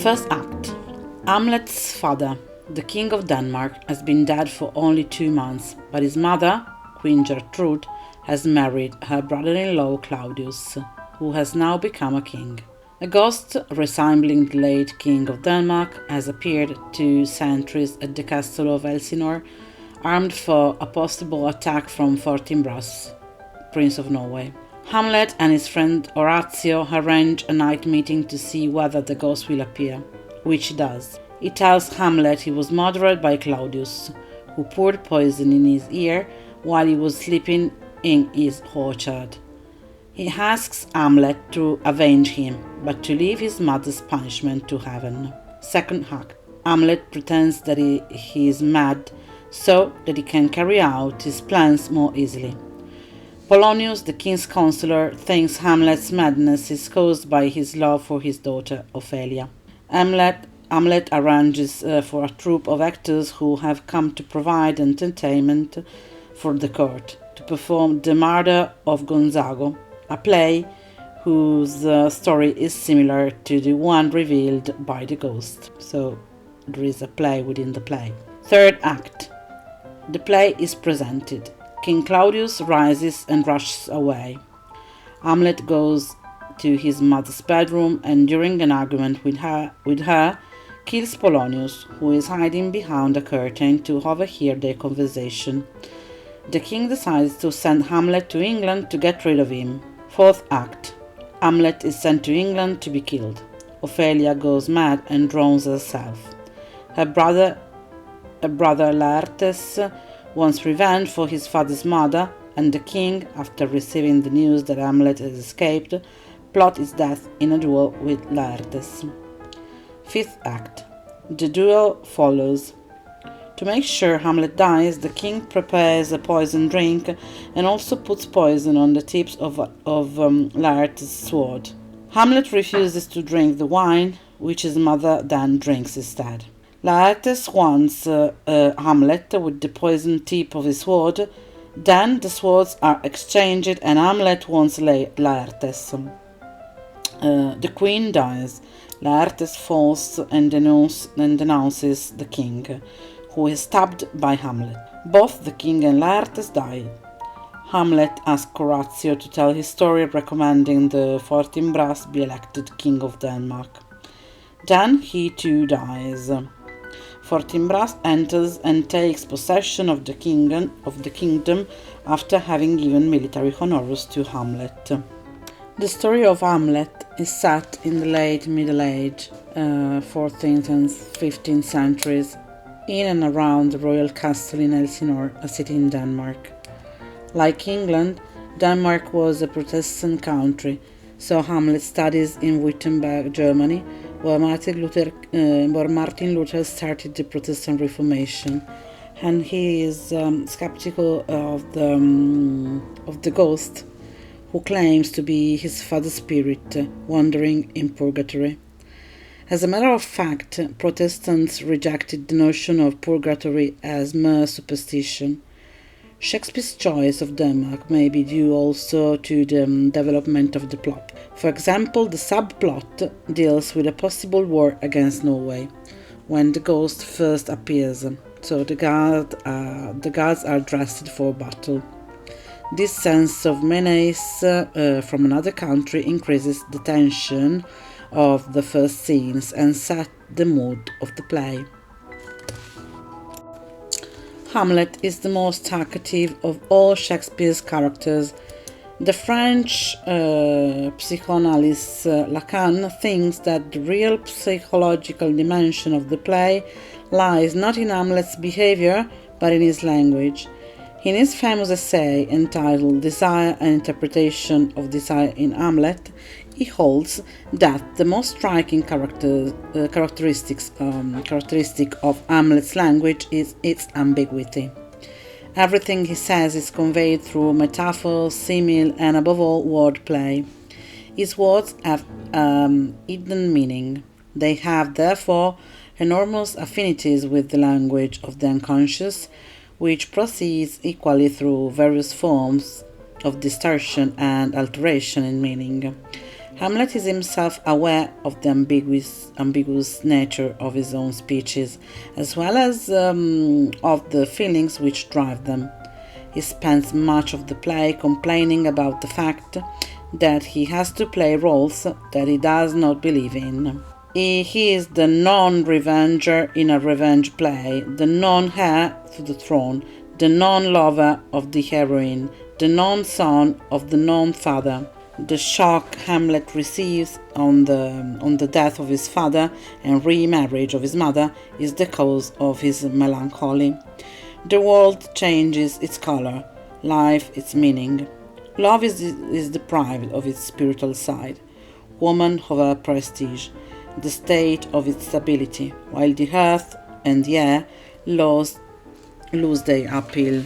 First act. Hamlet's father, the King of Denmark, has been dead for only 2 months, but his mother, Queen Gertrude, has married her brother-in-law Claudius, who has now become a king. A ghost resembling the late King of Denmark has appeared 2 sentries at the castle of Elsinore, armed for a possible attack from Fortinbras, Prince of Norway. Hamlet and his friend Horatio arrange a night meeting to see whether the ghost will appear, which he does. He tells Hamlet he was murdered by Claudius, who poured poison in his ear while he was sleeping in his orchard. He asks Hamlet to avenge him, but to leave his mother's punishment to heaven. Second act. Hamlet pretends that he is mad so that he can carry out his plans more easily. Polonius, the king's counselor, thinks Hamlet's madness is caused by his love for his daughter Ophelia. Hamlet arranges for a troupe of actors who have come to provide entertainment for the court to perform The Murder of Gonzago, a play whose story is similar to the one revealed by the ghost. So there is a play within the play. Third act. The play is presented. King Claudius rises and rushes away. Hamlet goes to his mother's bedroom and during an argument with her kills Polonius, who is hiding behind a curtain, to overhear their conversation. The king decides to send Hamlet to England to get rid of him. Fourth act. Hamlet is sent to England to be killed. Ophelia goes mad and drowns herself. Her brother Laertes wants revenge for his father's murder, and the king, after receiving the news that Hamlet has escaped, plots his death in a duel with Laertes. Fifth act. The duel follows. To make sure Hamlet dies, the king prepares a poison drink and also puts poison on the tips of Laertes' sword. Hamlet refuses to drink the wine, which his mother then drinks instead. Laertes wants Hamlet with the poisoned tip of his sword. Then the swords are exchanged and Hamlet wants Laertes. The queen dies. Laertes falls and denounces the king, who is stabbed by Hamlet. Both the king and Laertes die. Hamlet asks Horatio to tell his story, recommending the Fortinbras be elected king of Denmark. Then he too dies. Fortinbras enters and takes possession of the kingdom after having given military honors to Hamlet. The story of Hamlet is set in the late Middle Age, 14th and 15th centuries, in and around the royal castle in Elsinore, a city in Denmark. Like England, Denmark was a Protestant country, so Hamlet studies in Wittenberg, Germany, where Martin Luther started the Protestant Reformation, and he is skeptical of the ghost who claims to be his father's spirit wandering in purgatory. As a matter of fact, Protestants rejected the notion of purgatory as mere superstition. Shakespeare's choice of Denmark may be due also to the development of the plot. For example, the subplot deals with a possible war against Norway, when the ghost first appears, so the guards are dressed for battle. This sense of menace from another country increases the tension of the first scenes and set the mood of the play. Hamlet is the most talkative of all Shakespeare's characters. The French psychoanalyst Lacan thinks that the real psychological dimension of the play lies not in Hamlet's behavior, but in his language. In his famous essay entitled Desire and Interpretation of Desire in Hamlet, he holds that the most striking characteristic of Hamlet's language is its ambiguity. Everything he says is conveyed through metaphor, simile, and above all, wordplay. His words have hidden meaning. They have, therefore, enormous affinities with the language of the unconscious, which proceeds equally through various forms of distortion and alteration in meaning. Hamlet is himself aware of the ambiguous nature of his own speeches, as well as of the feelings which drive them. He spends much of the play complaining about the fact that he has to play roles that he does not believe in. He is the non-revenger in a revenge play, the non-heir to the throne, the non-lover of the heroine, the non-son of the non-father. The shock Hamlet receives on the death of his father and remarriage of his mother is the cause of his melancholy. The world changes its color, life its meaning. Love is deprived of its spiritual side, woman of her prestige, the state of its stability, while the earth and the air lose their appeal.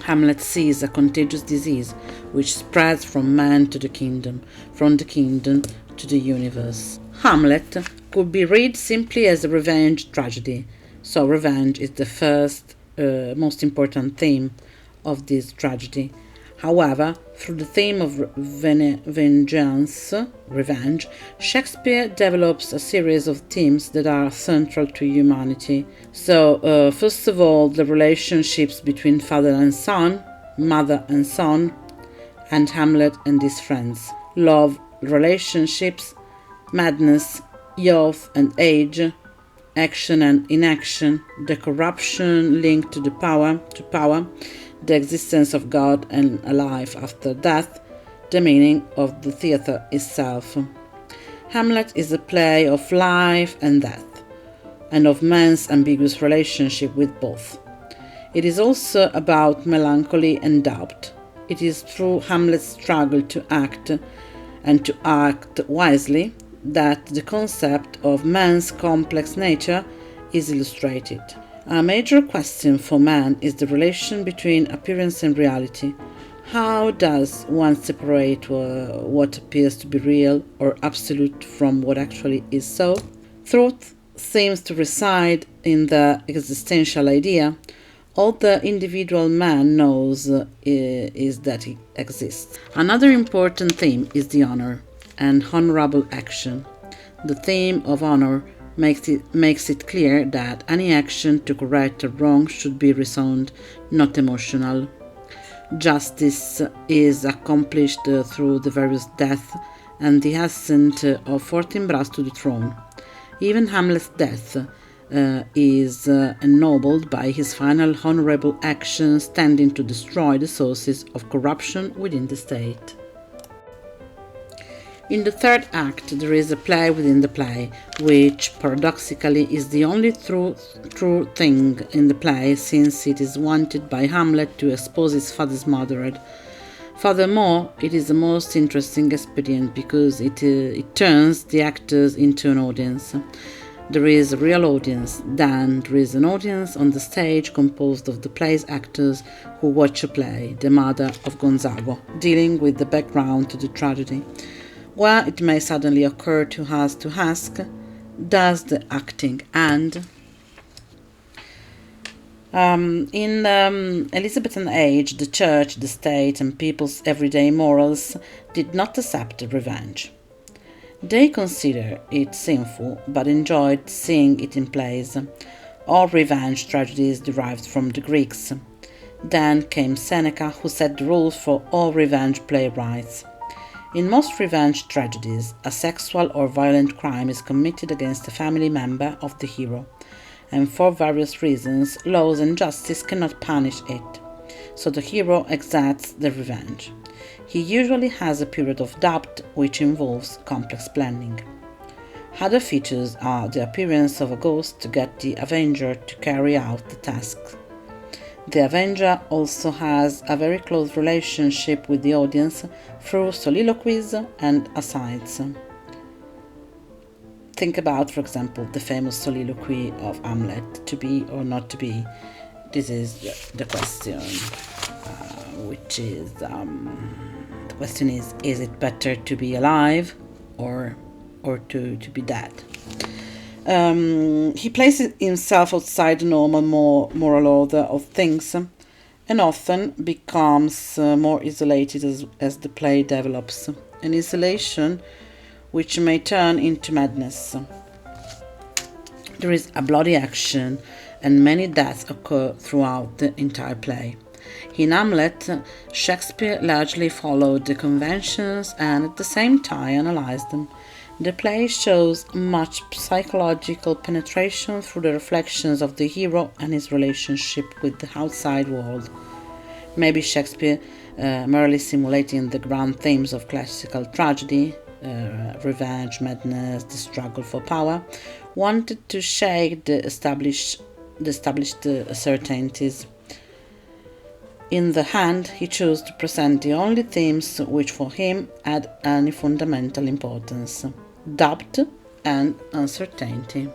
Hamlet sees a contagious disease which spreads from man to the kingdom, from the kingdom to the universe. Hamlet could be read simply as a revenge tragedy, so revenge is the first, most important theme of this tragedy. However, through the theme of vengeance, revenge, Shakespeare develops a series of themes that are central to humanity. So, first of all, the relationships between father and son, mother and son, and Hamlet and his friends. Love, relationships, madness, youth and age, action and inaction, the corruption linked to power, the existence of God and a life after death, the meaning of the theatre itself. Hamlet is a play of life and death, and of man's ambiguous relationship with both. It is also about melancholy and doubt. It is through Hamlet's struggle to act, and to act wisely, that the concept of man's complex nature is illustrated. A major question for man is the relation between appearance and reality. How does one separate what appears to be real or absolute from what actually is so? Truth seems to reside in the existential idea. All the individual man knows is that he exists. Another important theme is the honor and honorable action. The theme of honor makes it clear that any action to correct a wrong should be reasoned, not emotional. Justice is accomplished through the various death and the ascent of Fortinbras to the throne. Even Hamlet's death is ennobled by his final honorable action, standing to destroy the sources of corruption within the state. In the third act, there is a play within the play, which paradoxically is the only true thing in the play, since it is wanted by Hamlet to expose his father's murderer. Furthermore, it is the most interesting expedient because it turns the actors into an audience. There is a real audience, then there is an audience on the stage composed of the play's actors who watch a play, the murder of Gonzago, dealing with the background to the tragedy, where it may suddenly occur to us to ask, does the acting end? In the Elizabethan age, the church, the state, and people's everyday morals did not accept revenge. They considered it sinful, but enjoyed seeing it in plays. All revenge tragedies derived from the Greeks. Then came Seneca, who set the rules for all revenge playwrights. In most revenge tragedies, a sexual or violent crime is committed against a family member of the hero, and for various reasons, laws and justice cannot punish it, so the hero exacts the revenge. He usually has a period of doubt, which involves complex planning. Other features are the appearance of a ghost to get the avenger to carry out the task. The avenger also has a very close relationship with the audience through soliloquies and asides. Think about, for example, the famous soliloquy of Hamlet, to be or not to be. This is the question, which is, the question is it better to be alive or to be dead? He places himself outside the normal moral order of things, and often becomes more isolated as the play develops. An isolation which may turn into madness. There is a bloody action, and many deaths occur throughout the entire play. In Hamlet, Shakespeare largely followed the conventions and at the same time analyzed them. The play shows much psychological penetration through the reflections of the hero and his relationship with the outside world. Maybe Shakespeare, merely simulating the grand themes of classical tragedy, revenge, madness, the struggle for power, wanted to shake the established certainties. In the end, he chose to present the only themes which for him had any fundamental importance: doubt and uncertainty.